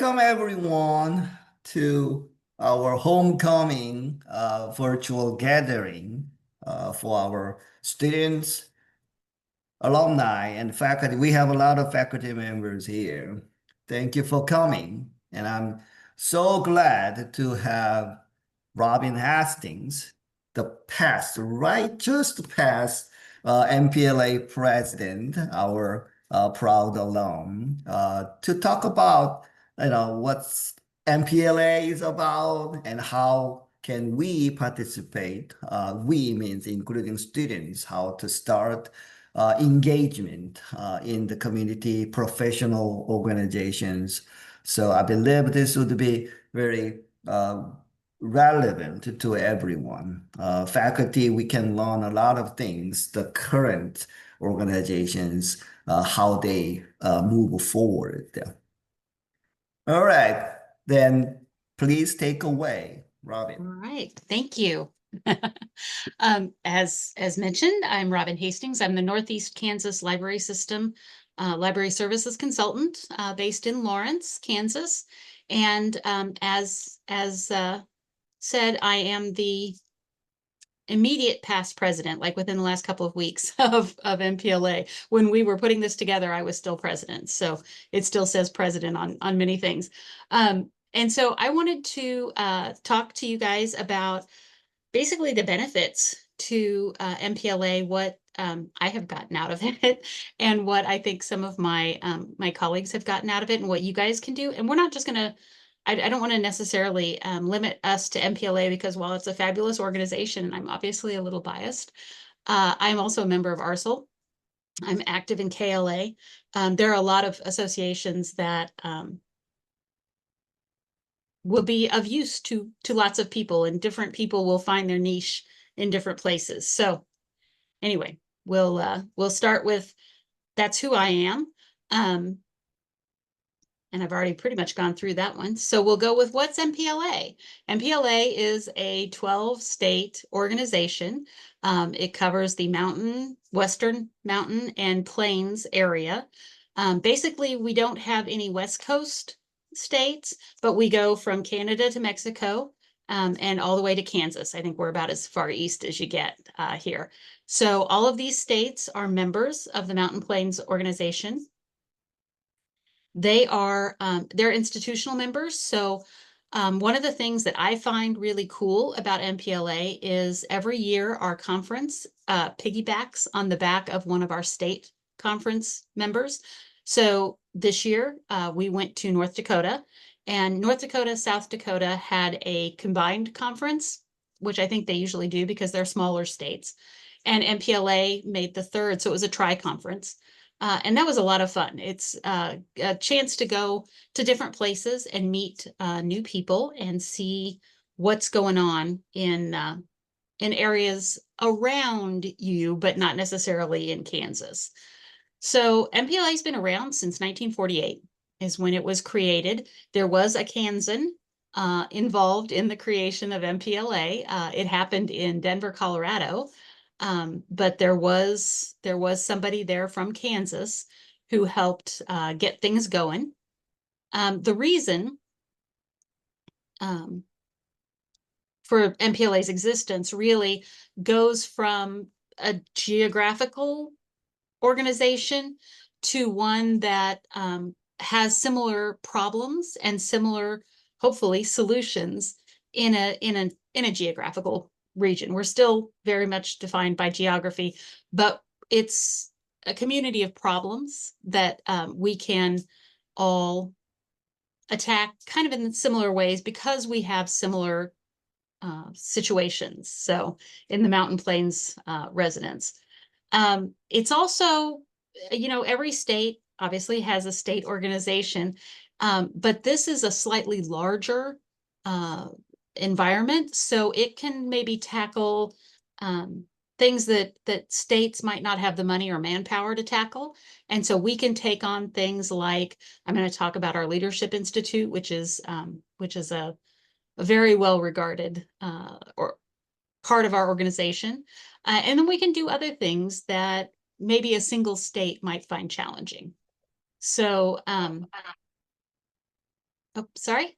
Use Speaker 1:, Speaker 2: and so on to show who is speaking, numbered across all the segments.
Speaker 1: Welcome everyone to our homecoming virtual gathering for our students, alumni, and faculty. We have a lot of faculty members here. Thank you for coming. And I'm so glad to have Robin Hastings, the past, right, just past MPLA president, our proud alum, to talk about, what's MPLA is about and how can we participate. We means including students, how to start engagement in the community, professional organizations. So I believe this would be very relevant to everyone. Faculty, we can learn a lot of things, the current organizations, how they move forward. All right, then please take away, Robin.
Speaker 2: All right, thank you. As mentioned, I'm Robin Hastings. I'm the Northeast Kansas Library System Library Services Consultant based in Lawrence, Kansas. And as said, I am the immediate past president, like within the last couple of weeks of MPLA. When we were putting this together, I was still president. So it still says president on many things. And so I wanted to talk to you guys about basically the benefits to MPLA, what I have gotten out of it, and what I think some of my my colleagues have gotten out of it, and what you guys can do. And we're not just going to, I don't want to necessarily limit us to MPLA, because while it's a fabulous organization, and I'm obviously a little biased, I'm also a member of ARSL. I'm active in KLA. There are a lot of associations that will be of use to lots of people, and different people will find their niche in different places. So anyway, we'll start with that's who I am. And I've already pretty much gone through that one. So we'll go with what's MPLA. MPLA is a 12-state organization. It covers the Western Mountain and Plains area. Basically, we don't have any West Coast states, but we go from Canada to Mexico and all the way to Kansas. I think we're about as far east as you get here. So all of these states are members of the Mountain Plains Organization. They're institutional members. So one of the things that I find really cool about MPLA is every year our conference piggybacks on the back of one of our state conference members. So this year we went to North Dakota, and North Dakota, South Dakota had a combined conference, which I think they usually do because they're smaller states. And MPLA made the third, so it was a tri-conference. And that was a lot of fun. It's a chance to go to different places and meet new people and see what's going on in areas around you, but not necessarily in Kansas. So MPLA has been around since 1948 is when it was created. There was a Kansan involved in the creation of MPLA. It happened in Denver, Colorado. But there was somebody there from Kansas who helped get things going. The reason for MPLA's existence really goes from a geographical organization to one that has similar problems and similar, hopefully, solutions in a geographical region. We're still very much defined by geography, but it's a community of problems that we can all attack kind of in similar ways because we have similar situations. So in the Mountain Plains residents. It's also, every state obviously has a state organization, but this is a slightly larger environment, so it can maybe tackle things that states might not have the money or manpower to tackle. And so we can take on things like, I'm going to talk about our Leadership Institute, which is a very well regarded or part of our organization. And then we can do other things that maybe a single state might find challenging. So Oh, sorry.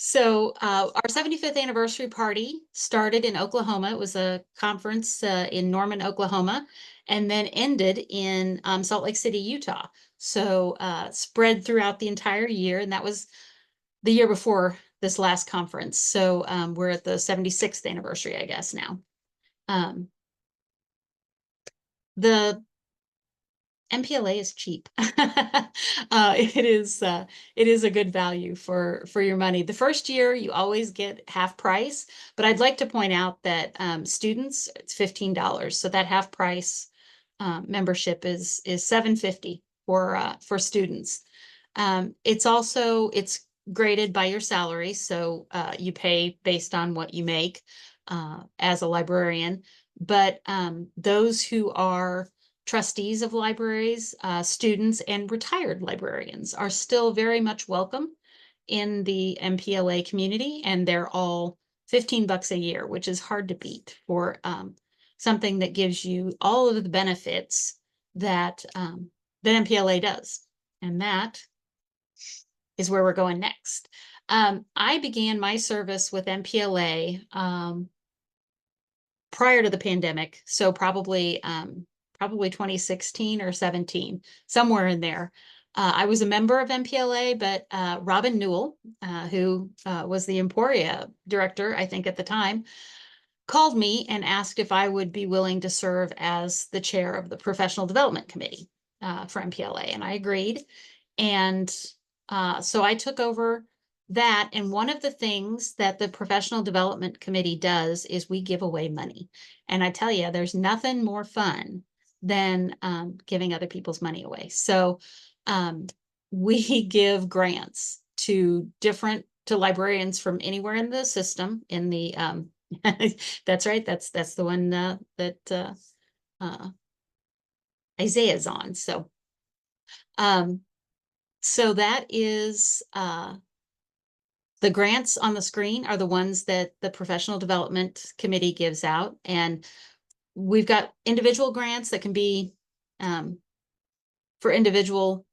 Speaker 2: So our 75th anniversary party started in Oklahoma. It was a conference in Norman, Oklahoma, and then ended in Salt Lake City, Utah. So spread throughout the entire year, and that was the year before this last conference. So we're at the 76th anniversary, I guess now. The MPLA is cheap. It is a good value for your money. The first year you always get half price, but I'd like to point out that students, it's $15. So that half price membership is $7.50 for students. It's graded by your salary, so you pay based on what you make as a librarian. But those who are trustees of libraries, students, and retired librarians are still very much welcome in the MPLA community, and they're all $15 a year, which is hard to beat for something that gives you all of the benefits that that MPLA does. And that is where we're going next. I began my service with MPLA prior to the pandemic, so probably 2016 or 17, somewhere in there. I was a member of MPLA, but Robin Newell, who was the Emporia director, I think at the time, called me and asked if I would be willing to serve as the chair of the Professional Development Committee for MPLA, and I agreed. And so I took over that. And one of the things that the Professional Development Committee does is we give away money. And I tell you, there's nothing more fun than giving other people's money away. So we give grants to librarians from anywhere in the system. In the that's right. That's the one that Isaiah's on. So that is the grants on the screen are the ones that the Professional Development Committee gives out. And we've got individual grants that can be for individual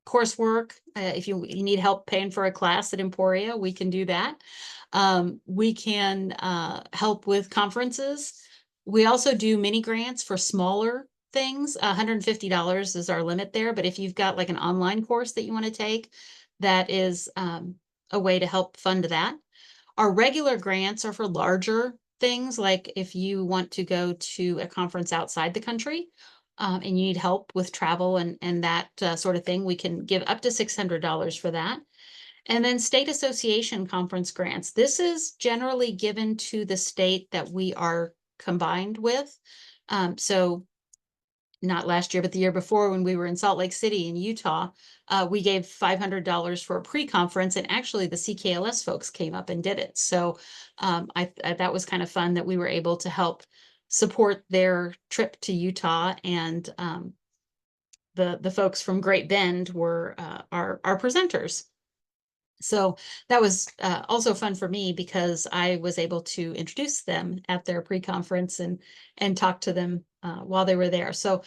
Speaker 2: coursework. If you need help paying for a class at Emporia, we can do that. We can help with conferences. We also do mini grants for smaller things. $150 is our limit there. But if you've got like an online course that you want to take, that is a way to help fund that. Our regular grants are for larger things, like if you want to go to a conference outside the country and you need help with travel and that sort of thing, we can give up to $600 for that. And then state association conference grants. This is generally given to the state that we are combined with. So not last year, but the year before when we were in Salt Lake City in Utah, we gave $500 for a pre-conference, and actually the CKLS folks came up and did it. So that was kind of fun that we were able to help support their trip to Utah, and the folks from Great Bend were our presenters. So that was also fun for me because I was able to introduce them at their pre-conference and talk to them while they were there. So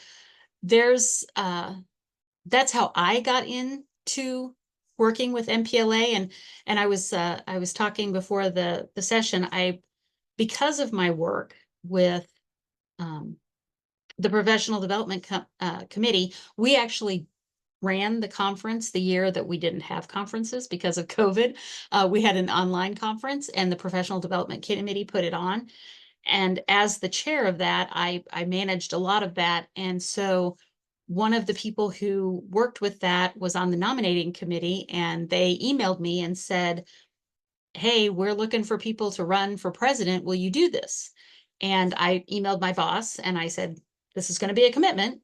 Speaker 2: that's how I got into working with MPLA. And I was talking before the session, because of my work with the Professional Development Committee, we actually ran the conference the year that we didn't have conferences because of COVID. We had an online conference, and the Professional Development Committee put it on. And as the chair of that, I managed a lot of that. And so one of the people who worked with that was on the nominating committee, and they emailed me and said, hey, we're looking for people to run for president. Will you do this? And I emailed my boss and I said, this is going to be a commitment.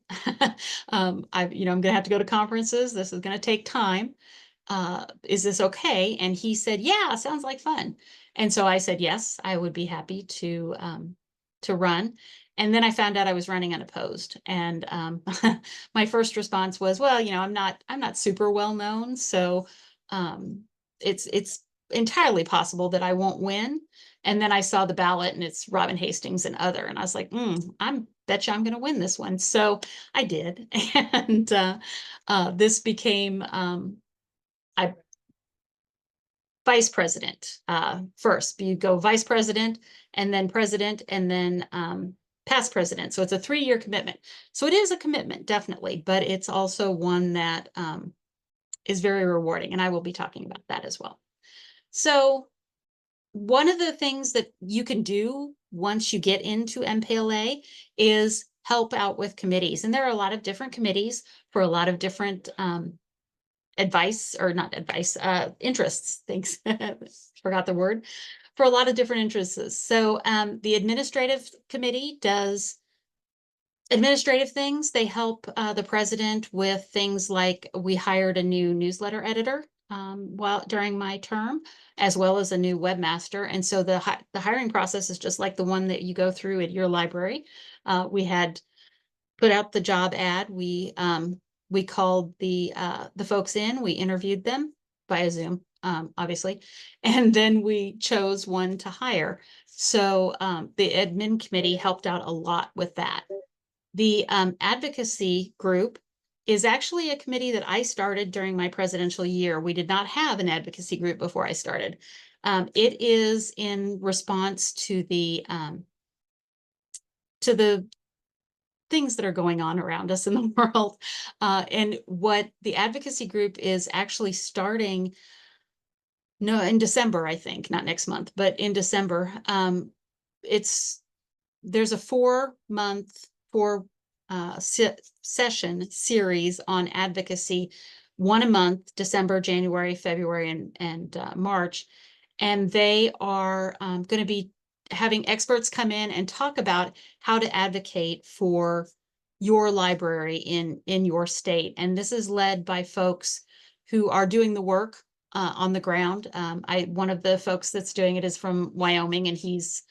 Speaker 2: I'm going to have to go to conferences. This is going to take time. Is this okay? And he said, yeah, sounds like fun. And so I said, yes, I would be happy to run. And then I found out I was running unopposed. And my first response was, well, I'm not super well known. So it's entirely possible that I won't win. And then I saw the ballot and it's Robin Hastings and other. And I was like, I'm bet you I'm going to win this one. So I did. And this became I vice president first. You go vice president and then past president. So it's a 3-year commitment. So it is a commitment, definitely, but it's also one that is very rewarding. And I will be talking about that as well. So one of the things that you can do once you get into MPLA is help out with committees. And there are a lot of different committees for a lot of different advice, or not advice, interests. Thanks. Forgot the word. For a lot of different interests. So the administrative committee does administrative things. They help the president with things like, we hired a new newsletter editor during my term, as well as a new webmaster. And so the hiring process is just like the one that you go through at your library. We had put out the job ad. We called the folks in. We interviewed them via Zoom, obviously, and then we chose one to hire. So the admin committee helped out a lot with that. The advocacy group is actually a committee that I started during my presidential year. We did not have an advocacy group before I started. It is in response to the things that are going on around us in the world. And what the advocacy group is actually starting, no, in December, I think, not next month, but in December. There's a 4-month, session series on advocacy, one a month, December, January, February, and March. And they are going to be having experts come in and talk about how to advocate for your library in your state. And this is led by folks who are doing the work on the ground. One of the folks that's doing it is from Wyoming, and he's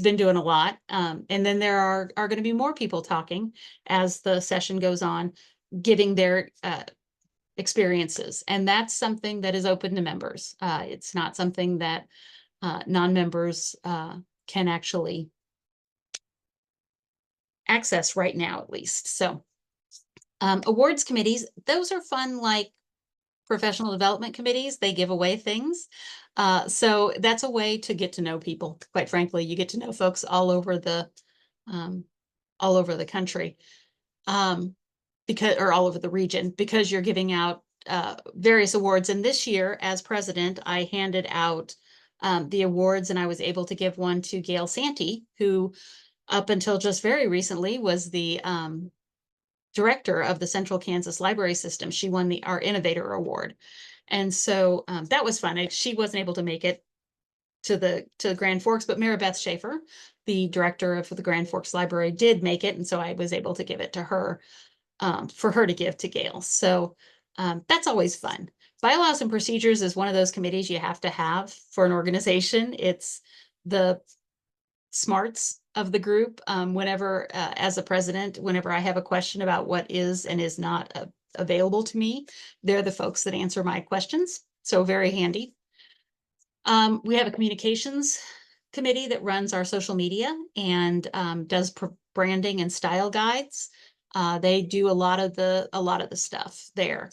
Speaker 2: been doing a lot. And then there are going to be more people talking as the session goes on, giving their experiences. And that's something that is open to members. It's not something that non-members can actually access right now, at least. So awards committees, those are fun, like professional development committees. They give away things. So that's a way to get to know people. Quite frankly, you get to know folks all over the country, or all over the region, because you're giving out various awards. And this year, as president, I handed out the awards, and I was able to give one to Gail Santee, who up until just very recently was the director of the Central Kansas Library System. She won our Innovator Award. And so that was fun. She wasn't able to make it to Grand Forks, but Mary Beth Schaefer, the director of the Grand Forks Library, did make it. And so I was able to give it to her, for her to give to Gail. So that's always fun. Bylaws and procedures is one of those committees you have to have for an organization. It's the smarts of the group. Whenever, as a president, whenever I have a question about what is and is not available to me, they're the folks that answer my questions. So very handy. We have a communications committee that runs our social media and does branding and style guides. They do a lot of the stuff there.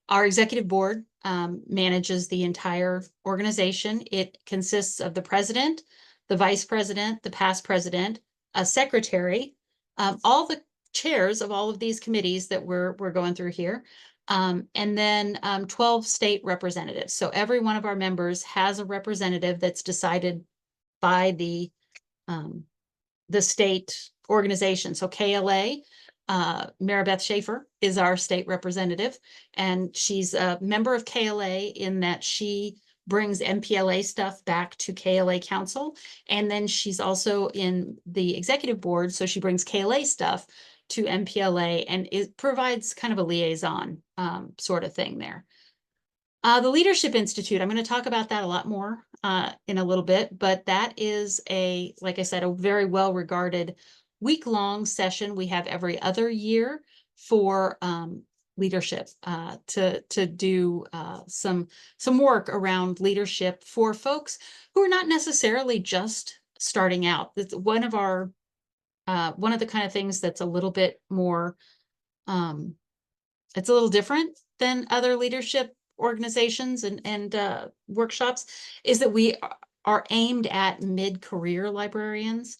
Speaker 2: Our executive board manages the entire organization. It consists of the president, the vice president, the past president, a secretary, all the chairs of all of these committees that we're going through here, and then 12 state representatives. So every one of our members has a representative that's decided by the state organization. So KLA, Mary Beth Schaefer is our state representative, and she's a member of KLA in that she brings MPLA stuff back to KLA Council. And then she's also in the executive board, so she brings KLA stuff to MPLA, and it provides kind of a liaison sort of thing there. The Leadership Institute, I'm going to talk about that a lot more in a little bit, but that is like I said, a very well-regarded week-long session we have every other year for leadership, to do some work around leadership for folks who are not necessarily just starting out. One of our one of the kind of things that's a little bit more, it's a little different than other leadership organizations and workshops, is that we are aimed at mid-career librarians.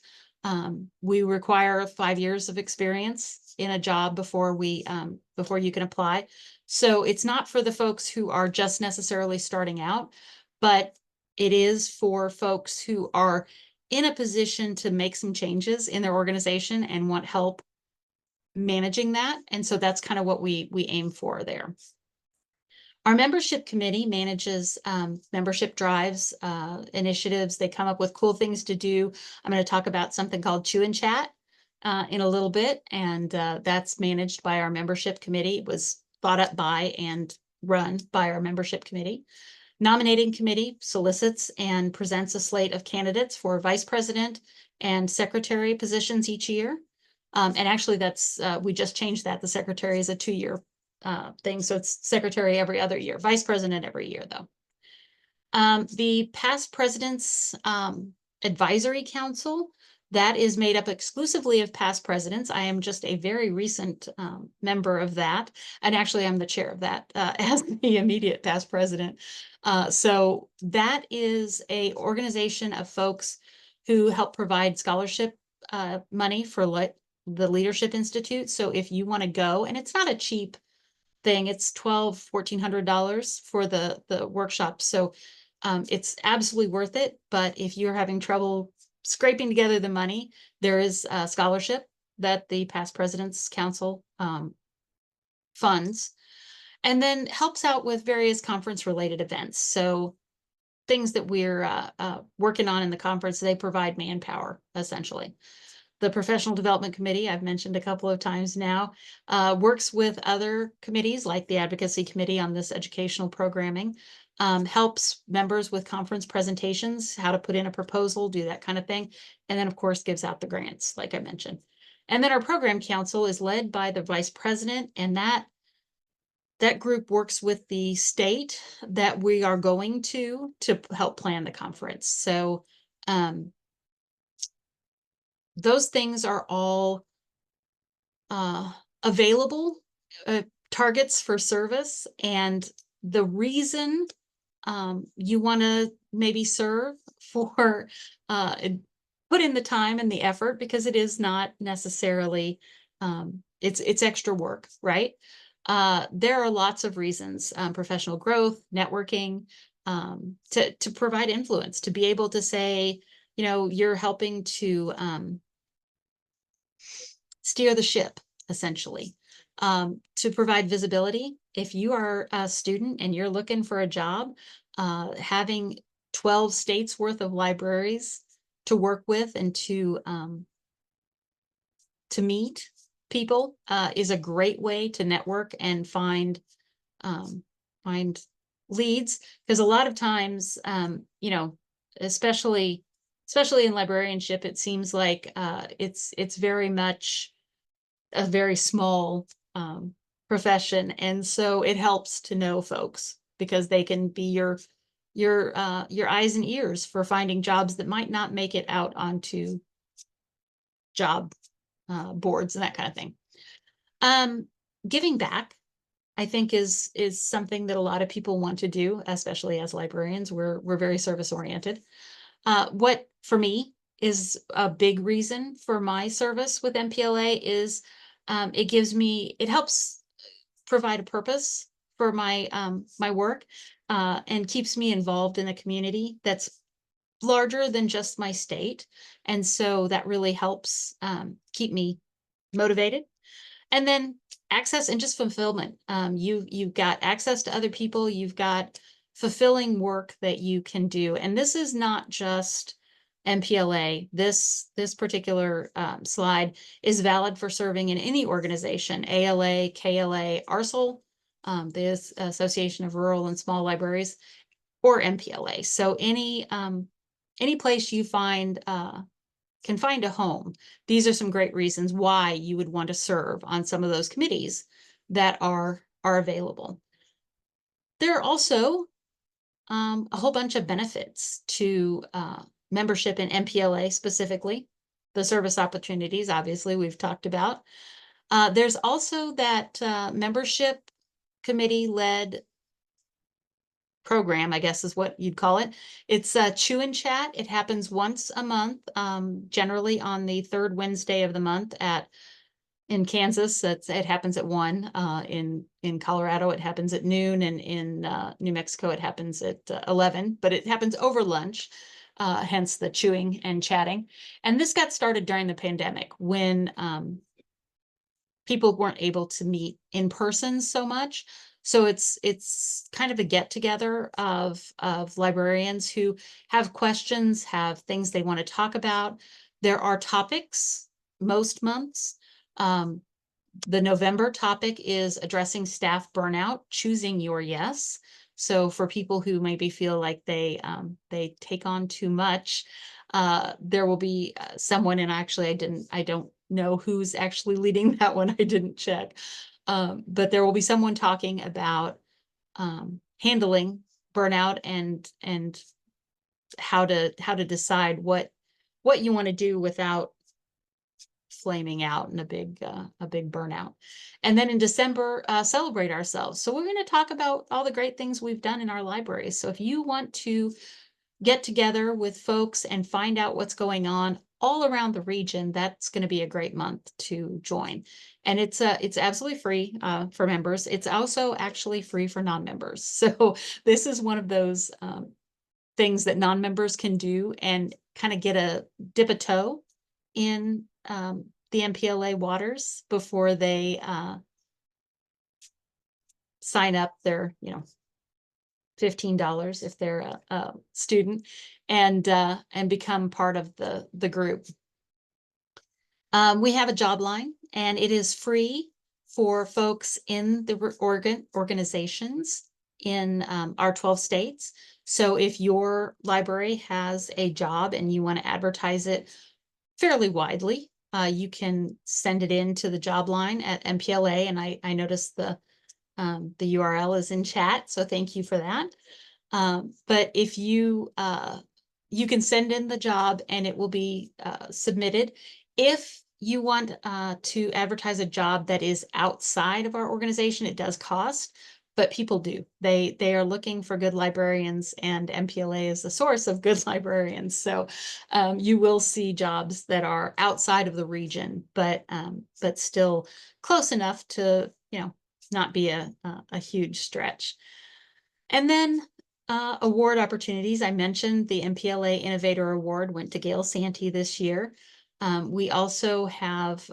Speaker 2: We require 5 years of experience in a job before before you can apply. So it's not for the folks who are just necessarily starting out, but it is for folks who are in a position to make some changes in their organization and want help managing that. And so that's kind of what we aim for there. Our membership committee manages membership drives, initiatives. They come up with cool things to do. I'm going to talk about something called Chew and Chat in a little bit, and that's managed by our membership committee. It was thought up by and run by our membership committee. Nominating committee solicits and presents a slate of candidates for vice president and secretary positions each year. And actually, that's we just changed that. The secretary is a 2-year thing, so it's secretary every other year, vice president every year, though. The past president's advisory council, that is made up exclusively of past presidents. I am just a very recent member of that, and actually I'm the chair of that as the immediate past president. So that is a organization of folks who help provide scholarship money for the Leadership Institute. So if you want to go, and it's not a cheap thing, it's $1,400 for the workshop. So it's absolutely worth it. But if you're having trouble scraping together the money, there is a scholarship that the Past Presidents Council funds, and then helps out with various conference related events. So things that we're working on in the conference, they provide manpower essentially. The Professional Development Committee, I've mentioned a couple of times now, works with other committees like the Advocacy Committee on this educational programming, helps members with conference presentations, how to put in a proposal, do that kind of thing. And then, of course, gives out the grants, like I mentioned. And then our Program Council is led by the Vice President, and that group works with the state that we are going to help plan the conference. So those things are all available targets for service. And the reason you want to maybe serve for put in the time and the effort, because it is not necessarily it's extra work, right? There are lots of reasons: professional growth, networking, to provide influence, to be able to say, you're helping to steer the ship, essentially, to provide visibility. If you are a student and you're looking for a job, having 12 states worth of libraries to work with and to meet people is a great way to network and find leads. Because a lot of times, especially in librarianship, it seems like it's very much a very small profession, and so it helps to know folks, because they can be your eyes and ears for finding jobs that might not make it out onto job boards and that kind of thing. Giving back, I think, is something that a lot of people want to do, especially as librarians. We're very service oriented. What for me is a big reason for my service with MPLA is it helps provide a purpose for my my work, and keeps me involved in a community that's larger than just my state. And so that really helps keep me motivated. And then access and just fulfillment. You've got access to other people, you've got fulfilling work that you can do. And this is not just MPLA. This particular slide is valid for serving in any organization: ALA, KLA, ARSL, the Association of Rural and Small Libraries, or MPLA. So any place you can find a home. These are some great reasons why you would want to serve on some of those committees that are available. There are also a whole bunch of benefits to membership in MPLA specifically. the service opportunities, obviously, we've talked about. There's also that membership committee-led program, I guess is what you'd call it. It's Chew and Chat. It happens once a month, generally on the third Wednesday of the month in Kansas. It happens at 1. In Colorado, it happens at noon, and in New Mexico, it happens at 11. But it happens over lunch, hence the chewing and chatting. And this got started during the pandemic when people weren't able to meet in person so much. So it's kind of a get together of librarians who have questions, have things they want to talk about. There are topics most months. The November topic is addressing staff burnout, choosing your yes. So for people who maybe feel like they take on too much, there will be someone, and actually I don't know who's actually leading that one. I didn't check. But there will be someone talking about handling burnout and how to decide what you want to do without flaming out in a big burnout. And then in December, celebrate ourselves. So we're going to talk about all the great things we've done in our libraries. So if you want to get together with folks and find out what's going on all around the region, that's going to be a great month to join. And it's absolutely free for members. It's also actually free for non-members. So this is one of those things that non-members can do and kind of dip a toe in the MPLA waters before they sign up their, $15 if they're a student, and become part of the group. We have a job line, and it is free for folks in the organizations in our 12 states. So if your library has a job and you want to advertise it fairly widely, you can send it in to the job line at MPLA, and I noticed the URL is in chat, so thank you for that. But if you can send in the job and it will be submitted. If you want to advertise a job that is outside of our organization, it does cost, but people do. They are looking for good librarians, and MPLA is the source of good librarians. So you will see jobs that are outside of the region, but still close enough to, not be a huge stretch. And then award opportunities. I mentioned the MPLA Innovator Award went to Gail Santee this year. We also have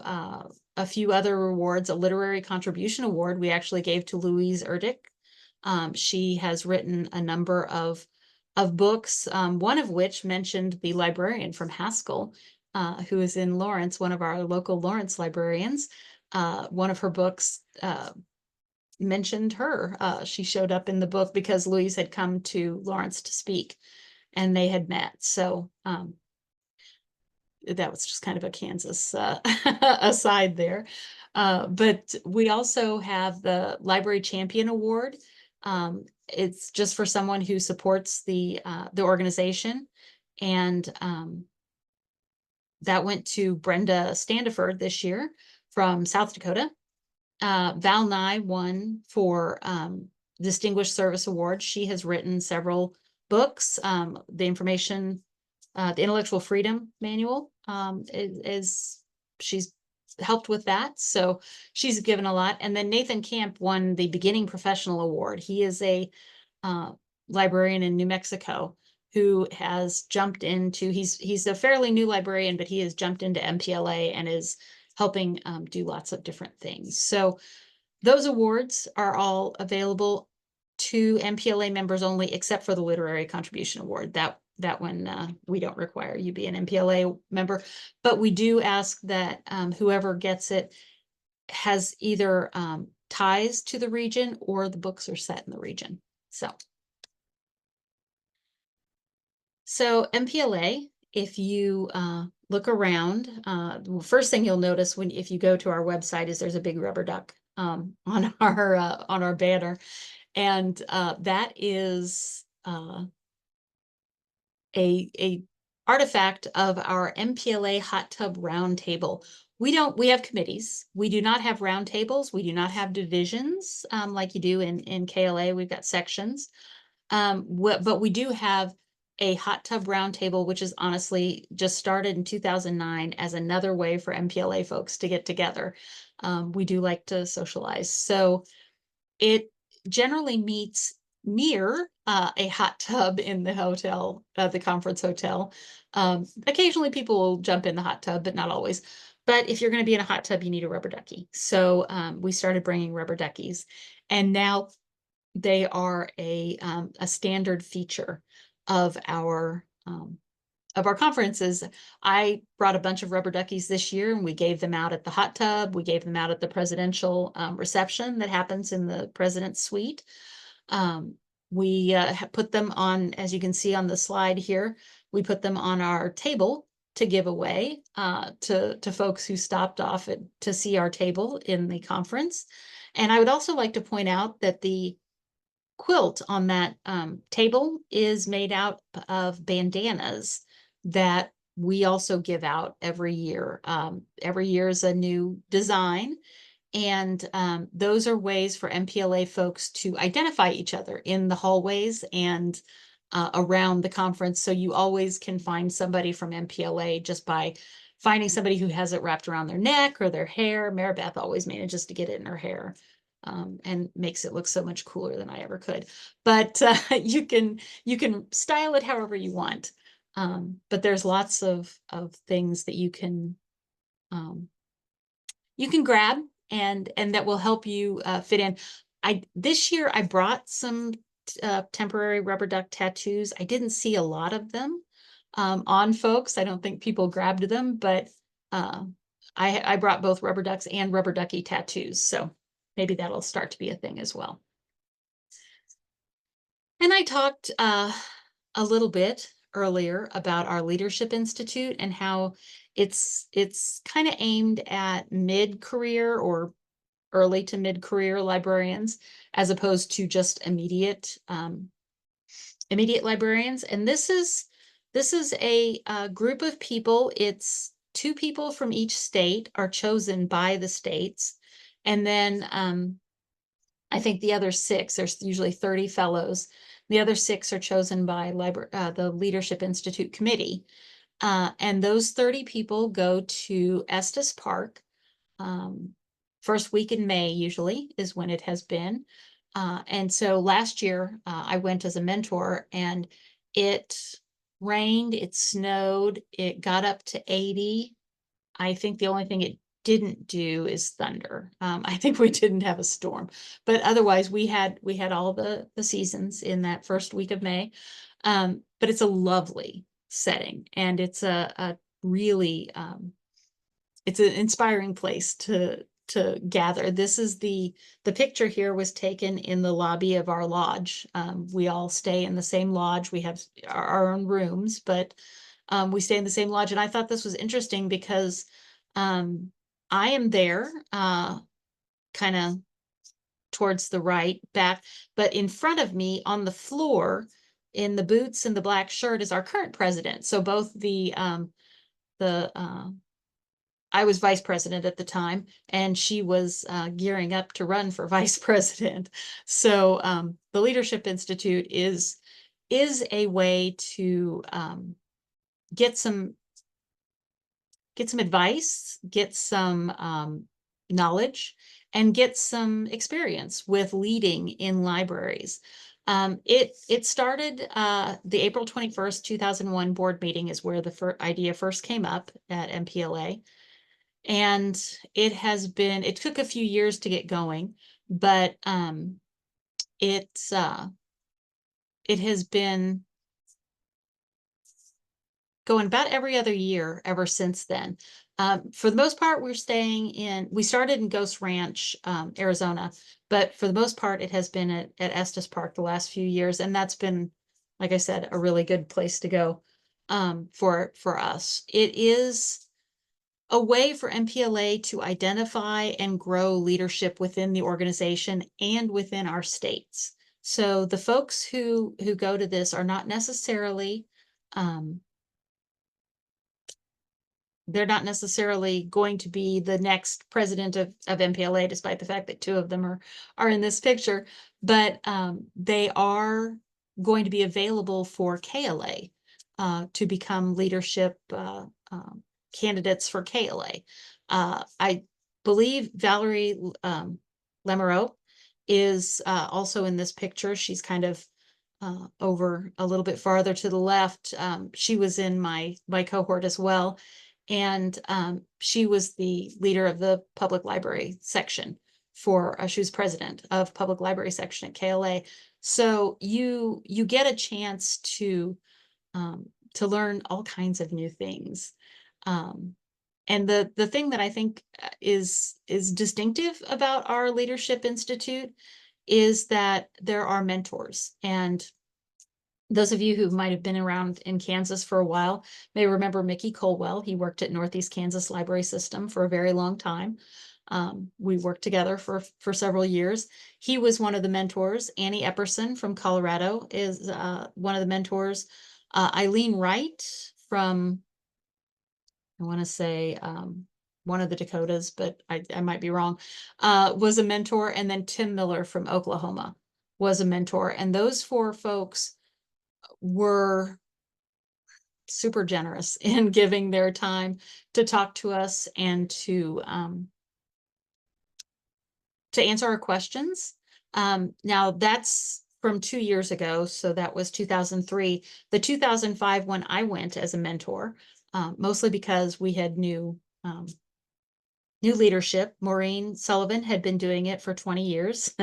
Speaker 2: a few other awards. A Literary Contribution Award we actually gave to Louise Erdick. She has written a number of books, one of which mentioned the librarian from Haskell, who is in Lawrence, one of our local Lawrence librarians. One of her books mentioned her. She showed up in the book because Louise had come to Lawrence to speak, and they had met. So that was just kind of a Kansas aside there. But we also have the Library Champion Award. It's just for someone who supports the organization, and that went to Brenda Standiford this year from South Dakota. Val Nye won for Distinguished Service Award. She has written several books. The Intellectual Freedom Manual she's helped with that. So she's given a lot. And then Nathan Camp won the Beginning Professional Award. He is a librarian in New Mexico who has jumped into, he's a fairly new librarian, but he has jumped into MPLA and is helping do lots of different things. So those awards are all available to MPLA members only, except for the Literary Contribution Award. That one we don't require you be an MPLA member, but we do ask that whoever gets it has either ties to the region or the books are set in the region. So MPLA, if you look around, the first thing you'll notice if you go to our website is there's a big rubber duck on our banner, and that is a artifact of our MPLA hot tub roundtable. We have committees. We do not have roundtables. We do not have divisions like you do in KLA. We've got sections. But we do have a hot tub roundtable, which is honestly just started in 2009 as another way for MPLA folks to get together. We do like to socialize. So it generally meets near a hot tub in the hotel, the conference hotel. Occasionally people will jump in the hot tub, but not always. But if you're going to be in a hot tub, you need a rubber ducky. So we started bringing rubber duckies, and now they are a standard feature of our conferences. I brought a bunch of rubber duckies this year, and we gave them out at the hot tub. We gave them out at the presidential reception that happens in the president's suite. We put them on, as you can see on the slide here, we put them on our table to give away to folks who stopped off to see our table in the conference. And I would also like to point out that the quilt on that table is made out of bandanas that we also give out every year. Every year is a new design, and those are ways for MPLA folks to identify each other in the hallways and around the conference. So you always can find somebody from MPLA just by finding somebody who has it wrapped around their neck or their hair. Maribeth always manages to get it in her hair. And makes it look so much cooler than I ever could. But you can style it however you want. But there's lots of things that you can grab and that will help you fit in. This year I brought some temporary rubber duck tattoos. I didn't see a lot of them on folks. I don't think people grabbed them, but I brought both rubber ducks and rubber ducky tattoos. So maybe that'll start to be a thing as well. And I talked a little bit earlier about our Leadership Institute and how it's kind of aimed at mid-career or early to mid-career librarians, as opposed to just immediate librarians. And this is a group of people. It's 2 people from each state are chosen by the states. And then I think the other 6, there's usually 30 fellows. The other 6 are chosen by the Leadership Institute committee. And those 30 people go to Estes Park. First week in May usually is when it has been. And so last year I went as a mentor, and it rained, it snowed, it got up to 80. I think the only thing it didn't do is thunder. I think we didn't have a storm, but otherwise we had all the seasons in that first week of May. But it's a lovely setting, and it's a really it's an inspiring place to gather. This is the picture here was taken in the lobby of our lodge. We all stay in the same lodge. We have our own rooms, but we stay in the same lodge. And I thought this was interesting because I am there kind of towards the right back, but in front of me on the floor in the boots and the black shirt is our current president. So both I was vice president at the time, and she was gearing up to run for vice president. So the Leadership Institute is a way to get some advice, get some knowledge, and get some experience with leading in libraries. It started the April 21st, 2001 board meeting is where the idea first came up at MPLA. And it took a few years to get going, but it has been going about every other year ever since then. For the most part, we started in Ghost Ranch, Arizona, but for the most part, it has been at Estes Park the last few years. And that's been, like I said, a really good place to go for us. It is a way for MPLA to identify and grow leadership within the organization and within our states. So the folks who go to this are not necessarily they're not necessarily going to be the next president of MPLA, despite the fact that two of them are in this picture, but they are going to be available for KLA to become leadership candidates for KLA. I believe Valerie Lemereau is also in this picture. She's kind of over a little bit farther to the left. She was in my cohort as well. And she was the leader of the public library section for, she was president of public library section at KLA. So you get a chance to learn all kinds of new things. And the thing that I think is distinctive about our Leadership Institute is that there are mentors. And those of you who might have been around in Kansas for a while may remember Mickey Colwell. He worked at Northeast Kansas Library System for a very long time. We worked together for several years. He was one of the mentors. Annie Epperson from Colorado is one of the mentors. Eileen Wright from, I want to say, one of the Dakotas, but I might be wrong, was a mentor. And then Tim Miller from Oklahoma was a mentor. And those four folks were super generous in giving their time to talk to us and to answer our questions. Now that's from 2 years ago, so that was 2003. The 2005 when I went as a mentor, mostly because we had new leadership. Maureen Sullivan had been doing it for 20 years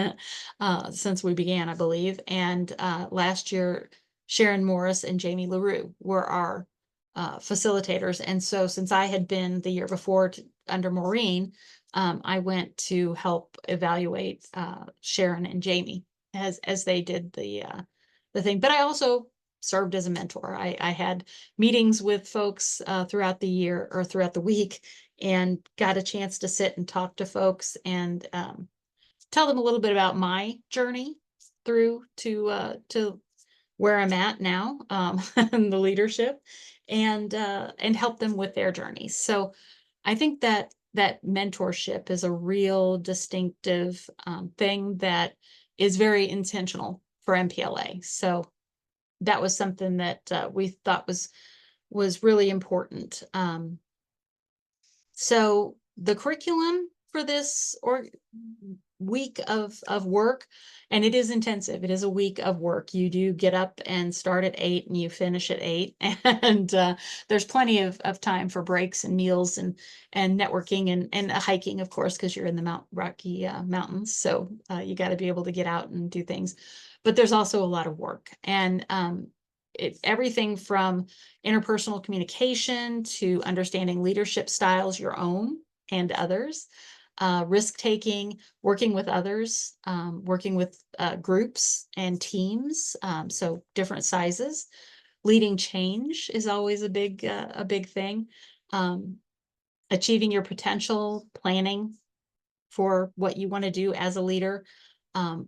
Speaker 2: since we began, I believe. And last year, Sharon Morris and Jamie LaRue were our facilitators. And so since I had been the year before under Maureen, I went to help evaluate Sharon and Jamie as they did the thing. But I also served as a mentor. I had meetings with folks throughout the year or throughout the week, and got a chance to sit and talk to folks and tell them a little bit about my journey through to where I'm at now in the leadership, and help them with their journeys. So I think that mentorship is a real distinctive thing that is very intentional for MPLA. So that was something that we thought was really important. So the curriculum for this week of work, and it is intensive. It is a week of work. You do get up and start at 8 and you finish at 8. And there's plenty of time for breaks and meals and networking and hiking, of course, because you're in the Rocky Mountains. So you got to be able to get out and do things. But there's also a lot of work. And everything from interpersonal communication to understanding leadership styles, your own and others, risk-taking, working with others, working with groups and teams, so different sizes. Leading change is always a big thing. Achieving your potential, planning for what you want to do as a leader,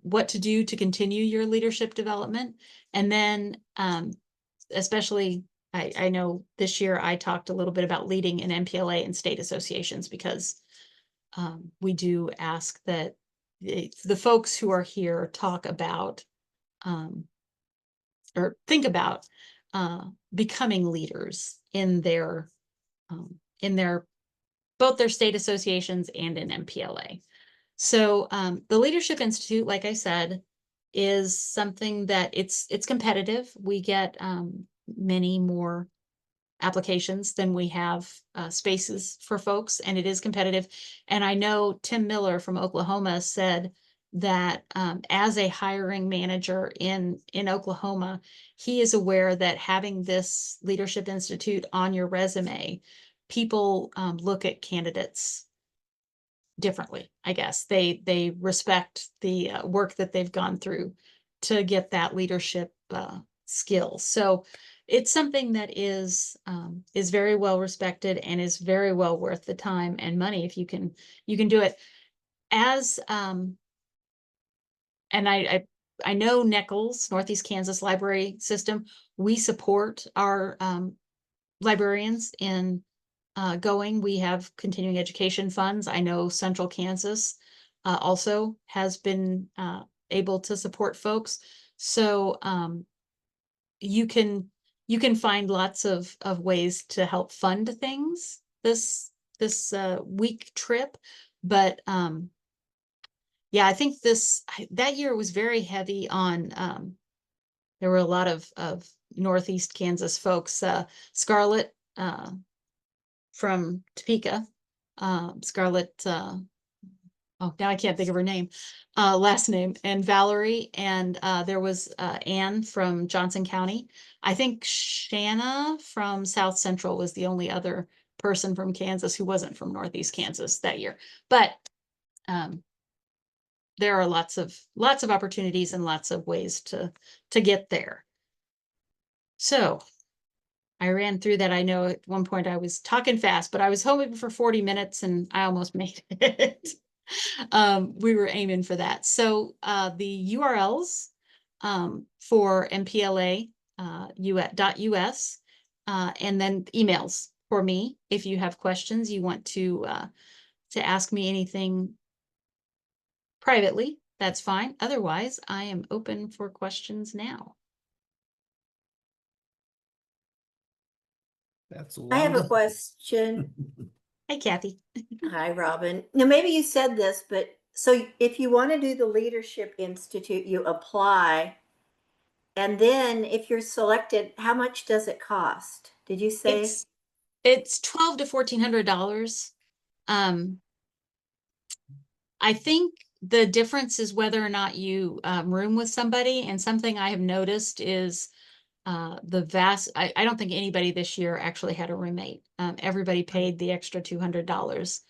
Speaker 2: what to do to continue your leadership development. And then especially, I know this year I talked a little bit about leading in MPLA and state associations, because we do ask that the folks who are here talk about or think about becoming leaders in their both their state associations and in MPLA. So the Leadership Institute, like I said, is something that it's competitive. We get many more applications than we have spaces for folks, and it is competitive. And I know Tim Miller from Oklahoma said that as a hiring manager in Oklahoma, he is aware that having this Leadership Institute on your resume, people look at candidates differently. I guess they respect the work that they've gone through to get that leadership skill. So it's something that is very well respected and is very well worth the time and money if you can do it. As and I know Nichols, Northeast Kansas Library System, we support our librarians in going. We have continuing education funds. I know Central Kansas also has been able to support folks. So you can find lots of ways to help fund things this week trip. But yeah, I think that year was very heavy on there were a lot of Northeast Kansas folks. Scarlett from Topeka, Scarlett, oh, now I can't think of her name, last name, and Valerie, and there was Anne from Johnson County. I think Shanna from South Central was the only other person from Kansas who wasn't from Northeast Kansas that year. But there are lots of opportunities and lots of ways to get there. So I ran through that. I know at one point I was talking fast, but I was hoping for 40 minutes and I almost made it. We were aiming for that. So the URLs for MPLA .us and then emails for me if you have questions, you want to ask me anything privately, that's fine. Otherwise, I am open for questions now.
Speaker 1: That's
Speaker 3: I have a
Speaker 1: wonderful.
Speaker 3: question.
Speaker 2: Hey, Kathy.
Speaker 3: Hi, Robin. Now, maybe you said this, but so if you want to do the Leadership Institute, you apply. And then if you're selected, how much does it cost? Did you say?
Speaker 2: It's $1,200 to $1,400. I think the difference is whether or not you room with somebody. And something I have noticed is I don't think anybody this year actually had a roommate. Everybody paid the extra $200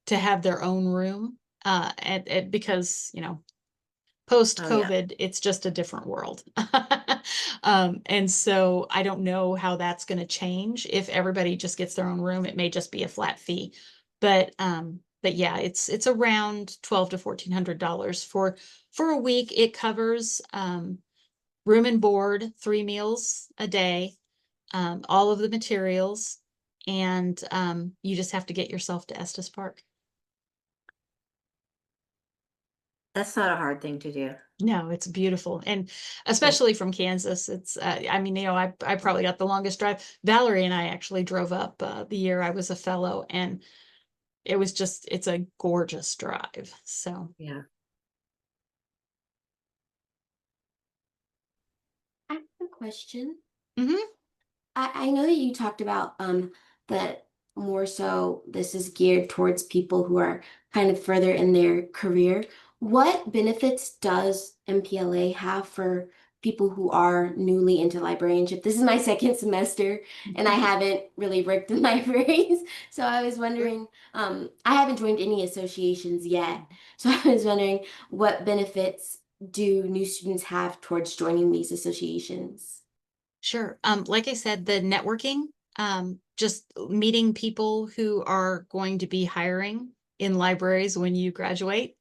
Speaker 2: to have their own room. Because, post COVID, it's just a different world. And so I don't know how that's going to change. If everybody just gets their own room, it may just be a flat fee. But yeah, it's around $1,200 to $1,400 for a week. It covers room and board, 3 meals a day, all of the materials, and you just have to get yourself to Estes Park.
Speaker 3: That's not a hard thing to do.
Speaker 2: No, it's beautiful. And especially from Kansas, it's, I mean, I probably got the longest drive. Valerie and I actually drove up the year I was a fellow, and it's a gorgeous drive. So,
Speaker 3: Yeah.
Speaker 4: I have a question.
Speaker 2: mhm.
Speaker 4: I know that you talked about that more so this is geared towards people who are kind of further in their career. What benefits does MPLA have for people who are newly into librarianship? This is my second semester and I haven't really worked in libraries. So I was wondering, I haven't joined any associations yet. So I was wondering what benefits do new students have towards joining these associations?
Speaker 2: Sure. Like I said, the networking, just meeting people who are going to be hiring in libraries when you graduate,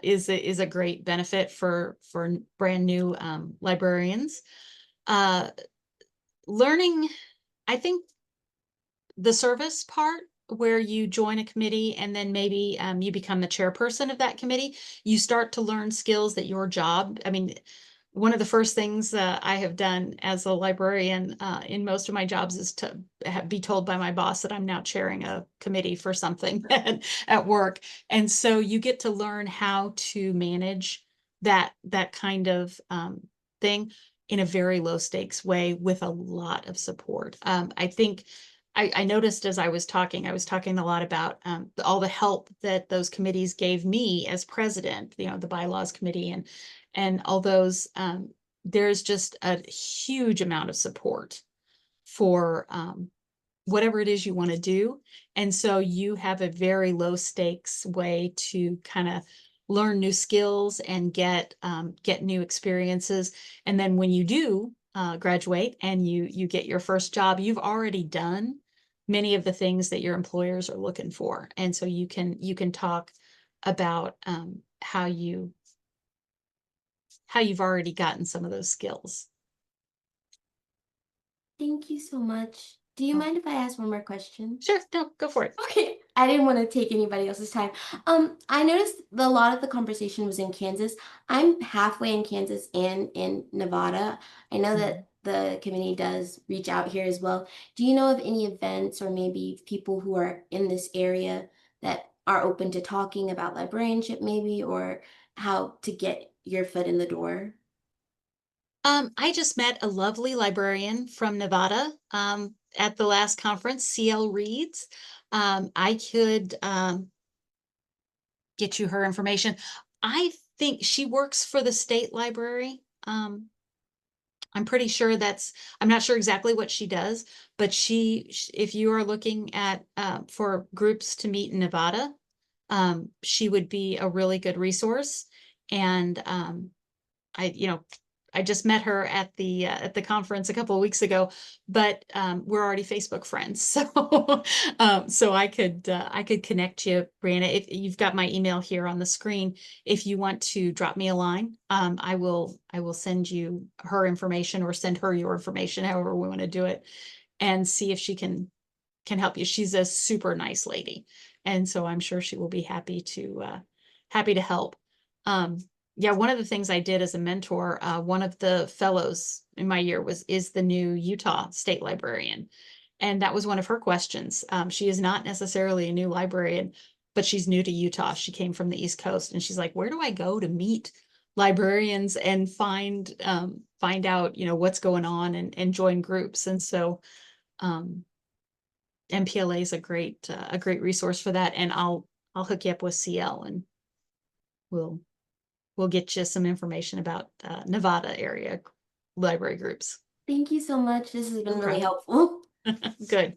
Speaker 2: is a great benefit for brand new librarians. Learning, I think the service part where you join a committee and then maybe you become the chairperson of that committee, you start to learn skills that your job, I mean, one of the first things I have done as a librarian in most of my jobs is to be told by my boss that I'm now chairing a committee for something at work. And so you get to learn how to manage that kind of thing in a very low stakes way with a lot of support. I think I noticed as I was talking a lot about all the help that those committees gave me as president, the bylaws committee and all those. There's just a huge amount of support for whatever it is you want to do. And so you have a very low stakes way to kind of learn new skills and get new experiences. And then when you do graduate and you get your first job, you've already done many of the things that your employers are looking for. And so you can talk about how you've already gotten some of those skills.
Speaker 4: Thank you so much. Do you mind if I ask one more question?
Speaker 2: Sure, no, go for it.
Speaker 4: Okay, I didn't want to take anybody else's time. I noticed a lot of the conversation was in Kansas. I'm halfway in Kansas and in Nevada. I know that the committee does reach out here as well. Do you know of any events or maybe people who are in this area that are open to talking about librarianship maybe, or how to get your foot in the door?
Speaker 2: I just met a lovely librarian from Nevada at the last conference, CL Reads. I could get you her information. I think she works for the state library. I'm pretty sure I'm not sure exactly what she does, but if you are looking at for groups to meet in Nevada, she would be a really good resource. And I I just met her at the conference a couple of weeks ago, but we're already Facebook friends, so so I could connect you, Brianna. If you've got my email here on the screen, if you want to drop me a line, I will send you her information or send her your information, however we want to do it, and see if she can help you. She's a super nice lady, and so I'm sure she will be happy to help. Yeah, one of the things I did as a mentor, one of the fellows in my year is the new Utah state librarian. And that was one of her questions. She is not necessarily a new librarian, but she's new to Utah. She came from the East Coast, and she's like, where do I go to meet librarians and find out, what's going on and join groups? And so MPLA is a great resource for that. And I'll hook you up with CL, and we'll get you some information about Nevada area library groups.
Speaker 4: Thank you so much. This has been really
Speaker 2: problem.
Speaker 4: helpful.
Speaker 2: Good.